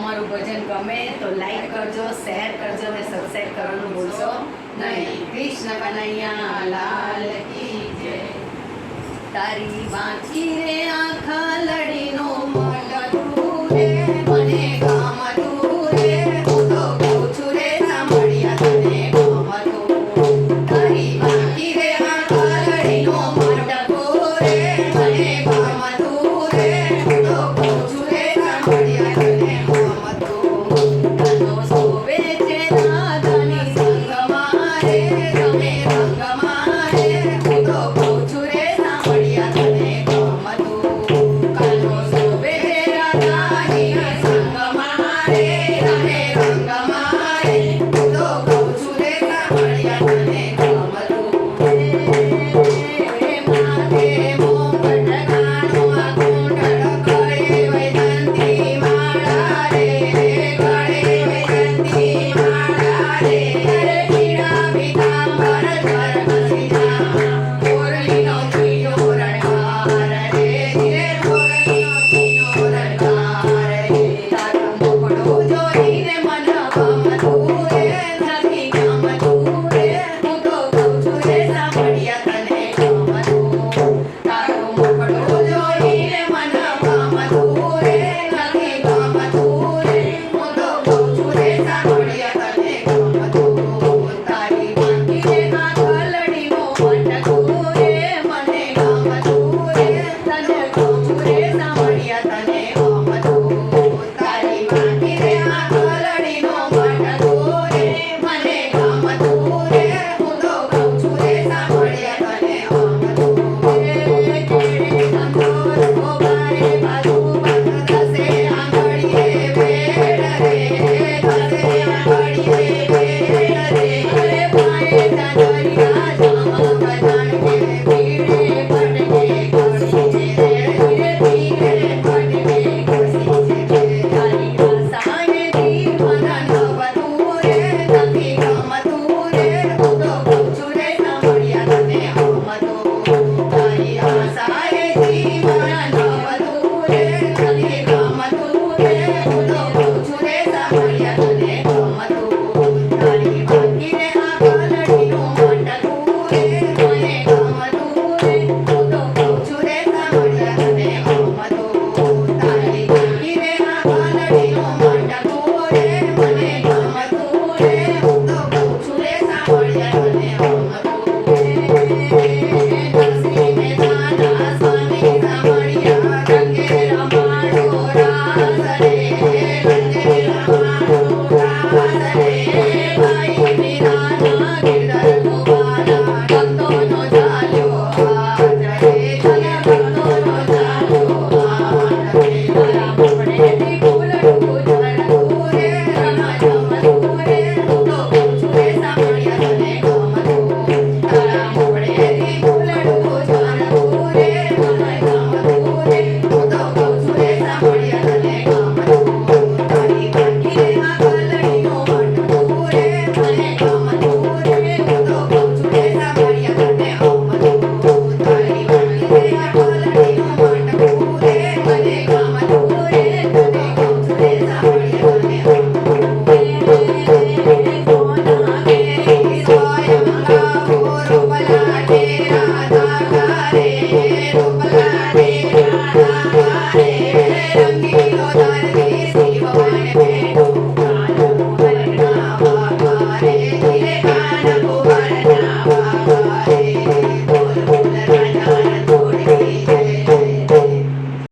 અમારું ભજન ગમે તો લાઈક કરજો, શેર કરજો અને સબસ્ક્રાઇબ કરવાનું ભૂલશો નહીં. કૃષ્ણ કનૈયા લાલ કી જય. તારી બાકી રે આખા લડીનો મટકું રે મને ગમતું રે હું તો કહું છું રે સાંભળ્યા તને ગમતું. તારી બાકી રે આખા લડીનો મટકું રે મને ગમતું રે હું તો કહું છું રે સાંભળ્યા તને ગમતું. તનો સોવે છે રાધાની સંગમાં રે તમે રંગમાં રે હું તો કહું છું રે સાંભળ્યા તને ગમતું. કાનો સોવે છે રાધાની સંગમાં રે તમે રંગમાં રે હું તો કહું છું રે સાંભળ્યા તને ગમતું. માથે મોંગટ કાનો આ કુંડળ ગળે વૈજયંતી માળા રે ગળે વૈજયંતી માળા રે પીળા પીતાંબર ધર ખસી જા મોરલીનો ચીયો રણકાર રે ધીરે મોરલીનો ચીયો રણકાર રે. તારો મુખડો જોઈને મન ગમતું રે નથી ગમતું રે હું તો કહું છું રે સાંભળ્યા તને ગમતું. તારો મુખડો જોઈને મન ગમતું રે નથી ગમતું રે હું તો કહું છું રે સાંભળ્યા તને ગમતું. તારી બાકી રે આખા લડીનો મટકું રે મને ગમતું રે તને કહું છું રે સાંભળ્યા તને ગમતું. તારી બાકી રે આખા લડીનો મટકું રે મને ગમતું રે હું તો કહું છું રે સાંભળ્યા તને ગમતું. કેળે કંઠોર ગોબારે બાજુ બંધ થશે આંગળીએ ભેળ રે થશે આંગળીએ ભેળ રે અરે પાયે ચાદરિયા જામક જાણકે પીળે પડકે ઘસી છે ધીરે ધીરે પડકે ઘસી છે. તારી આશાએથી મન નવતું રે નથી ગમતું રે હું તો કહું છું રે સાંભળ્યા તને ગમતું. તારી આશાએથી મન નવતું રે નથી ગમતું રે હું તો કહું છું રે સાંભળ્યા તને ગમતું. તારી બાકી રે આખા લડીનો મટકું રે મને ગમતું રે હું તો કહું છું રે સાંભળ્યા તને ગમતું. તારી બાકી રે આખા લડીનો મટકું રે મને ગમતું રે હું તો કહું છું રે સાંભળ્યા તને ગમતું. નરસિંહ મહેતાના સ્વામી સાંભળ્યા રંગે રમાડો રાસ રે રંગે રમાડો રાસ રે ભાઈ મીરાના ગિરધર ગોવાળા ભક્તોનો ચાલ્યો હાથ રે ભક્તોનો ચાલ્યો હાથ રે. તારા મુખડેથી ફૂલડું ઝરતું રે રમા જમતું રે હું તો કહું છું રે સાંભળ્યા તને ગમતું. તારા મુખડેથી ફૂલડું ઝરતું રે રમા જમતું રે હું તો કહું છું રે સાંભળ્યા તને ગમતું. તારી બાકી રે આખા લડીનો મટકું રે મને ગમતું રે હું તો કહું છું રે સાંભળ્યા તને ગમતું. તારી બાકી રે આખા લડીનો મટકું રે મને ગમતું રે તને કહું છું રે સાંભળ્યા તને ગમતું. કોના ઘેરી સ્વયં ગાવો રૂપલા ડેરા ધાગા રે રૂપલા ડેરા ધાગા રે